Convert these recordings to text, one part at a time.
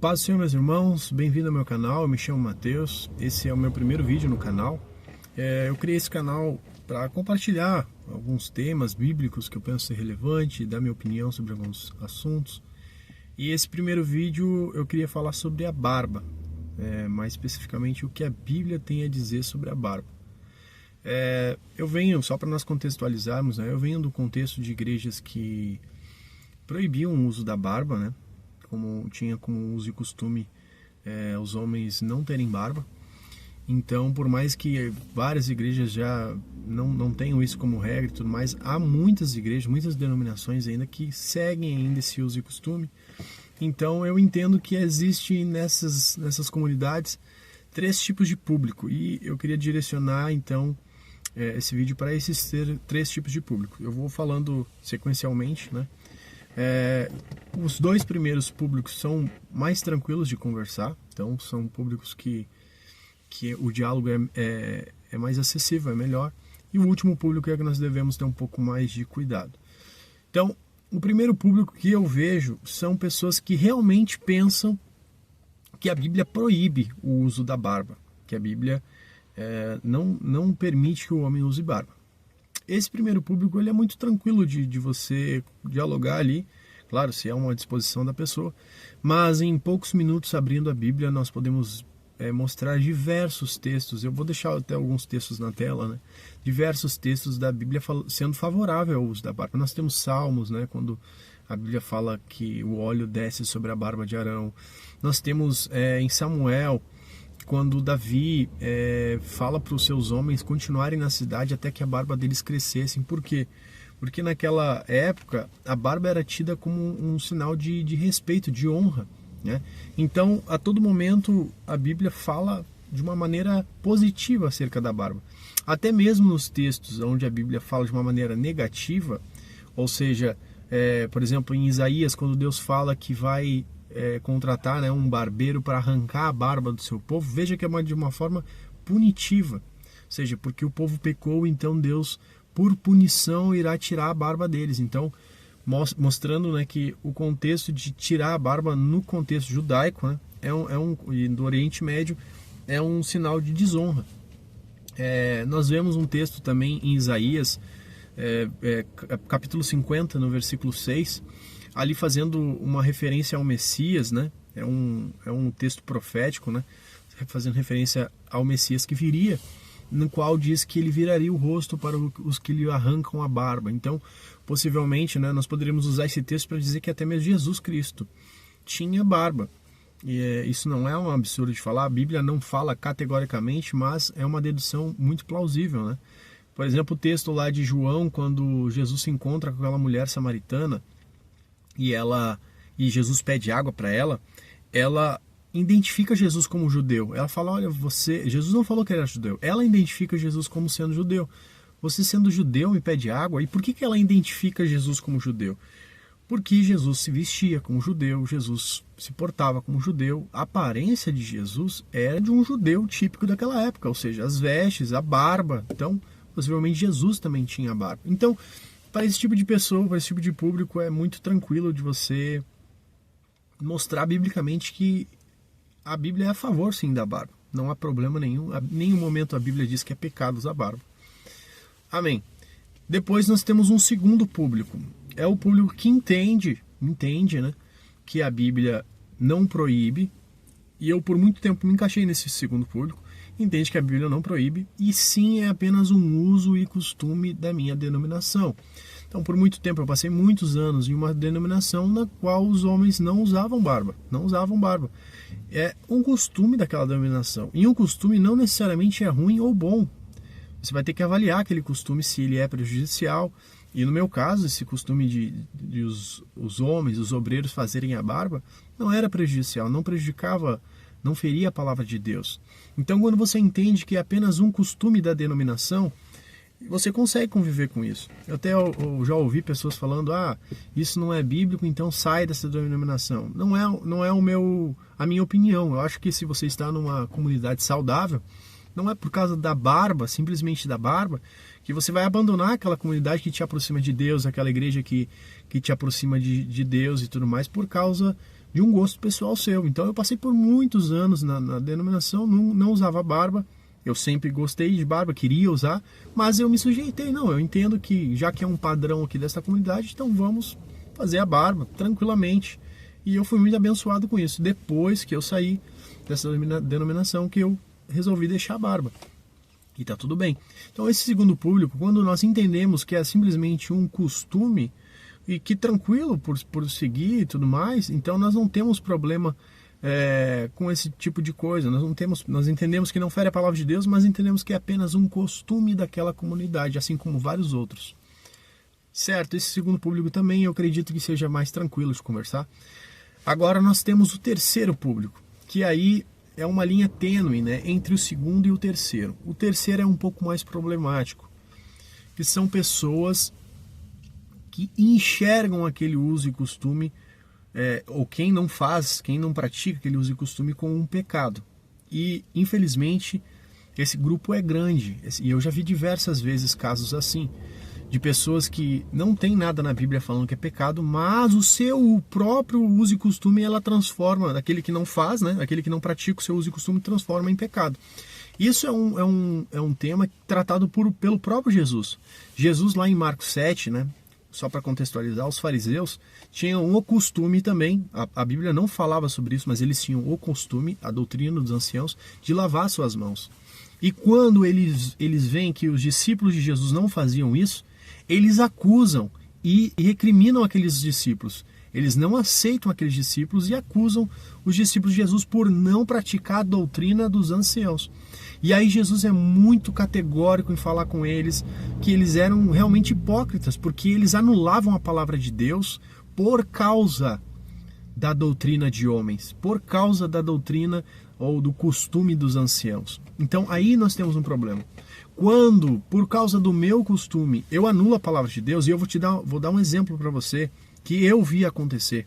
Paz do Senhor, meus irmãos, bem-vindo ao meu canal, eu me chamo Matheus, esse é o meu primeiro vídeo no canal. Eu criei esse canal para compartilhar alguns temas bíblicos que eu penso ser relevante, dar minha opinião sobre alguns assuntos. E esse primeiro vídeo eu queria falar sobre a barba, mais especificamente o que a Bíblia tem a dizer sobre a barba. Eu venho, só para nós contextualizarmos, eu venho do contexto de igrejas que proibiam o uso da barba, né? Como tinha como uso e costume os homens não terem barba. Então, por mais que várias igrejas já não tenham isso como regra e tudo mais, há muitas igrejas, muitas denominações ainda que seguem ainda esse uso e costume. Então, eu entendo que existe nessas comunidades três tipos de público, e eu queria direcionar então esse vídeo para esses três tipos de público. Eu vou falando sequencialmente, né? Os dois primeiros públicos são mais tranquilos de conversar, então são públicos que o diálogo é mais acessível, é melhor. E o último público é que nós devemos ter um pouco mais de cuidado. Então, o primeiro público que eu vejo são pessoas que realmente pensam que a Bíblia proíbe o uso da barba, que a Bíblia não permite que o homem use barba. Esse primeiro público ele é muito tranquilo de você dialogar ali, claro, se é uma disposição da pessoa, mas em poucos minutos abrindo a Bíblia nós podemos mostrar diversos textos. Eu vou deixar até alguns textos na tela, né? Diversos textos da Bíblia sendo favorável ao uso da barba. Nós temos Salmos, né? Quando a Bíblia fala que o óleo desce sobre a barba de Arão. Nós temos em Samuel, quando Davi fala para os seus homens continuarem na cidade até que a barba deles crescesse. Por quê? Porque naquela época a barba era tida como um sinal de respeito, de honra, né? Então, a todo momento a Bíblia fala de uma maneira positiva acerca da barba. Até mesmo nos textos onde a Bíblia fala de uma maneira negativa, ou seja, por exemplo, em Isaías, quando Deus fala que vai contratar um barbeiro para arrancar a barba do seu povo, veja que é de uma forma punitiva, ou seja, porque o povo pecou, então Deus, por punição, irá tirar a barba deles. Então, mostrando, né, que o contexto de tirar a barba no contexto judaico, né, e do Oriente Médio, é um sinal de desonra. Nós vemos um texto também em Isaías, capítulo 50, no versículo 6, ali fazendo uma referência ao Messias, né? É um texto profético, né? Fazendo referência ao Messias que viria, no qual diz que ele viraria o rosto para os que lhe arrancam a barba. Então, possivelmente, né, nós poderíamos usar esse texto para dizer que até mesmo Jesus Cristo tinha barba. E isso não é um absurdo de falar, a Bíblia não fala categoricamente, mas é uma dedução muito plausível, né? Por exemplo, o texto lá de João, quando Jesus se encontra com aquela mulher samaritana, e Jesus pede água para ela identifica Jesus como judeu. Ela fala, olha, Jesus não falou que ele era judeu, ela identifica Jesus como sendo judeu. Você sendo judeu me pede água? E por que ela identifica Jesus como judeu? Porque Jesus se vestia como judeu, Jesus se portava como judeu, a aparência de Jesus era de um judeu típico daquela época, ou seja, as vestes, a barba. Então, possivelmente Jesus também tinha barba. Então, para esse tipo de pessoa, para esse tipo de público, é muito tranquilo de você mostrar biblicamente que a Bíblia é a favor, sim, da barba. Não há problema nenhum. Em nenhum momento a Bíblia diz que é pecado usar barba. Amém. Depois nós temos um segundo público. É o público que entende, né, que a Bíblia não proíbe. E eu, por muito tempo, me encaixei nesse segundo público. Entende que a Bíblia não proíbe, e sim é apenas um uso e costume da minha denominação. Então, por muito tempo, eu passei muitos anos em uma denominação na qual os homens não usavam barba. É um costume daquela denominação. E um costume não necessariamente é ruim ou bom. Você vai ter que avaliar aquele costume se ele é prejudicial. E no meu caso, esse costume de os homens, os obreiros fazerem a barba, não era prejudicial, não prejudicava, não feria a palavra de Deus. Então, quando você entende que é apenas um costume da denominação, você consegue conviver com isso. Eu já ouvi pessoas falando, isso não é bíblico, então sai dessa denominação. Não é a minha opinião. Eu acho que se você está numa comunidade saudável, não é por causa da barba, simplesmente da barba, que você vai abandonar aquela comunidade que te aproxima de Deus, aquela igreja que te aproxima de Deus e tudo mais, por causa de um gosto pessoal seu. Então eu passei por muitos anos na denominação, não usava barba. Eu sempre gostei de barba, queria usar, mas eu me sujeitei. Não, eu entendo que já que é um padrão aqui dessa comunidade, então vamos fazer a barba tranquilamente. E eu fui muito abençoado com isso. Depois que eu saí dessa denominação, que eu resolvi deixar a barba. E tá tudo bem. Então esse segundo público, quando nós entendemos que é simplesmente um costume, e que tranquilo por seguir e tudo mais, então nós não temos problema com esse tipo de coisa. Nós entendemos que não fere a palavra de Deus, mas entendemos que é apenas um costume daquela comunidade, assim como vários outros. Certo, esse segundo público também eu acredito que seja mais tranquilo de conversar. Agora nós temos o terceiro público, que aí é uma linha tênue, né, entre o segundo e o terceiro. O terceiro é um pouco mais problemático, que são pessoas que enxergam aquele uso e costume, ou quem não faz, quem não pratica aquele uso e costume como um pecado. E, infelizmente, esse grupo é grande. E eu já vi diversas vezes casos assim, de pessoas que não tem nada na Bíblia falando que é pecado, mas o seu próprio uso e costume ela transforma, aquele que não faz, né, aquele que não pratica o seu uso e costume transforma em pecado. Isso é um tema tratado pelo próprio Jesus. Jesus lá em Marcos 7, né, só para contextualizar, os fariseus tinham o costume também, a Bíblia não falava sobre isso, mas eles tinham o costume, a doutrina dos anciãos, de lavar suas mãos. E quando eles veem que os discípulos de Jesus não faziam isso, eles acusam e recriminam aqueles discípulos. Eles não aceitam aqueles discípulos e acusam os discípulos de Jesus por não praticar a doutrina dos anciãos. E aí Jesus é muito categórico em falar com eles que eles eram realmente hipócritas, porque eles anulavam a palavra de Deus por causa da doutrina de homens, por causa da doutrina ou do costume dos anciãos. Então aí nós temos um problema. Quando, por causa do meu costume, eu anulo a palavra de Deus, e eu vou dar um exemplo para você que eu vi acontecer.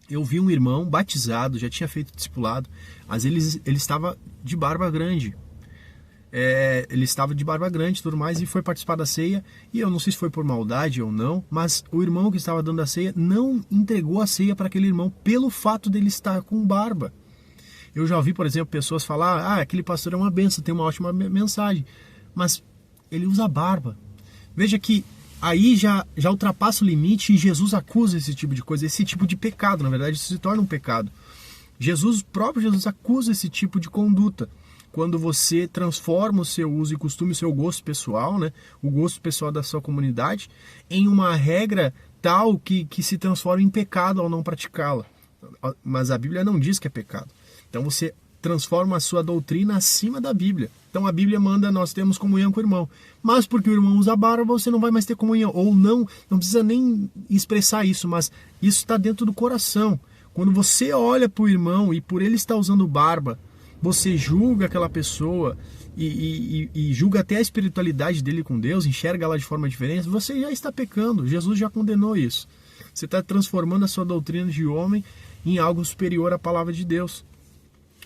Eu vi um irmão batizado, já tinha feito discipulado, mas ele estava de barba grande. Ele estava de barba grande e tudo mais, e foi participar da ceia, e eu não sei se foi por maldade ou não, mas o irmão que estava dando a ceia não entregou a ceia para aquele irmão pelo fato dele estar com barba. Eu já ouvi, por exemplo, pessoas falar, aquele pastor é uma benção, tem uma ótima mensagem, mas ele usa barba. Veja que aí já ultrapassa o limite e Jesus acusa esse tipo de coisa, esse tipo de pecado, na verdade isso se torna um pecado. O próprio Jesus acusa esse tipo de conduta. Quando você transforma o seu uso e costume, o seu gosto pessoal, né, o gosto pessoal da sua comunidade, em uma regra tal que se transforma em pecado ao não praticá-la. Mas a Bíblia não diz que é pecado. Então você transforma a sua doutrina acima da Bíblia. Então a Bíblia manda nós temos comunhão com o irmão. Mas porque o irmão usa barba, você não vai mais ter comunhão. Ou não precisa nem expressar isso, mas isso está dentro do coração. Quando você olha para o irmão e por ele estar usando barba, você julga aquela pessoa e julga até a espiritualidade dele com Deus, enxerga ela de forma diferente, você já está pecando. Jesus já condenou isso. Você está transformando a sua doutrina de homem em algo superior à palavra de Deus.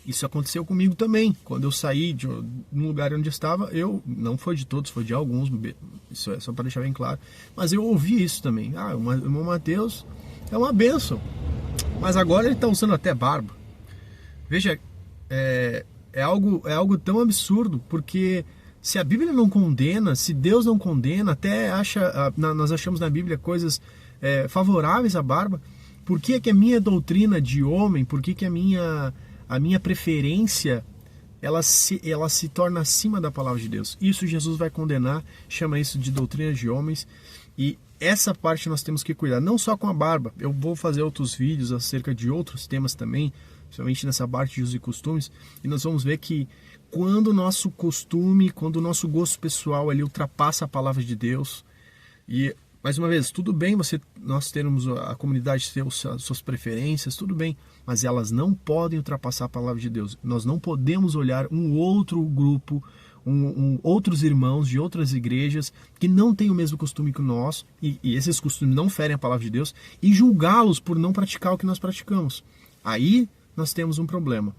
Isso aconteceu comigo também. Quando eu saí de um lugar onde eu estava, não foi de todos, foi de alguns, isso é só para deixar bem claro, mas eu ouvi isso também. O irmão Mateus é uma bênção, mas agora ele está usando até barba. Veja, é algo tão absurdo, porque se a Bíblia não condena, se Deus não condena, até nós achamos na Bíblia coisas favoráveis à barba, por que a minha doutrina de homem, por que a minha preferência ela se torna acima da palavra de Deus? Isso Jesus vai condenar, chama isso de doutrina de homens, e essa parte nós temos que cuidar, não só com a barba. Eu vou fazer outros vídeos acerca de outros temas também, principalmente nessa parte de usos e costumes, e nós vamos ver que quando o nosso costume, quando o nosso gosto pessoal ele ultrapassa a palavra de Deus, e mais uma vez, tudo bem nós termos a comunidade ter suas preferências, tudo bem, mas elas não podem ultrapassar a palavra de Deus. Nós não podemos olhar um outro grupo, outros irmãos de outras igrejas que não têm o mesmo costume que nós, e esses costumes não ferem a palavra de Deus, e julgá-los por não praticar o que nós praticamos. Aí nós temos um problema.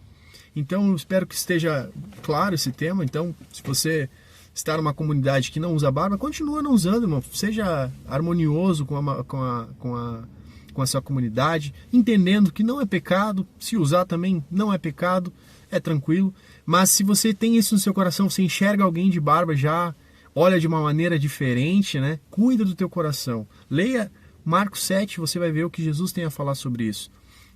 Então eu espero que esteja claro esse tema. Então, se você está numa comunidade que não usa barba, continua não usando, irmão. Seja harmonioso com com a sua comunidade, entendendo que não é pecado, se usar também não é pecado, é tranquilo. Mas se você tem isso no seu coração, você enxerga alguém de barba já, olha de uma maneira diferente, né? Cuida do teu coração. Leia Marcos 7, você vai ver o que Jesus tem a falar sobre isso.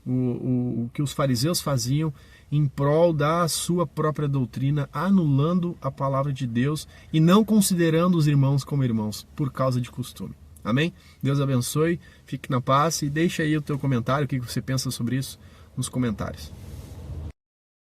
O que os fariseus faziam em prol da sua própria doutrina, anulando a palavra de Deus e não considerando os irmãos como irmãos, por causa de costume. Amém? Deus abençoe, fique na paz e deixa aí o teu comentário, o que você pensa sobre isso nos comentários.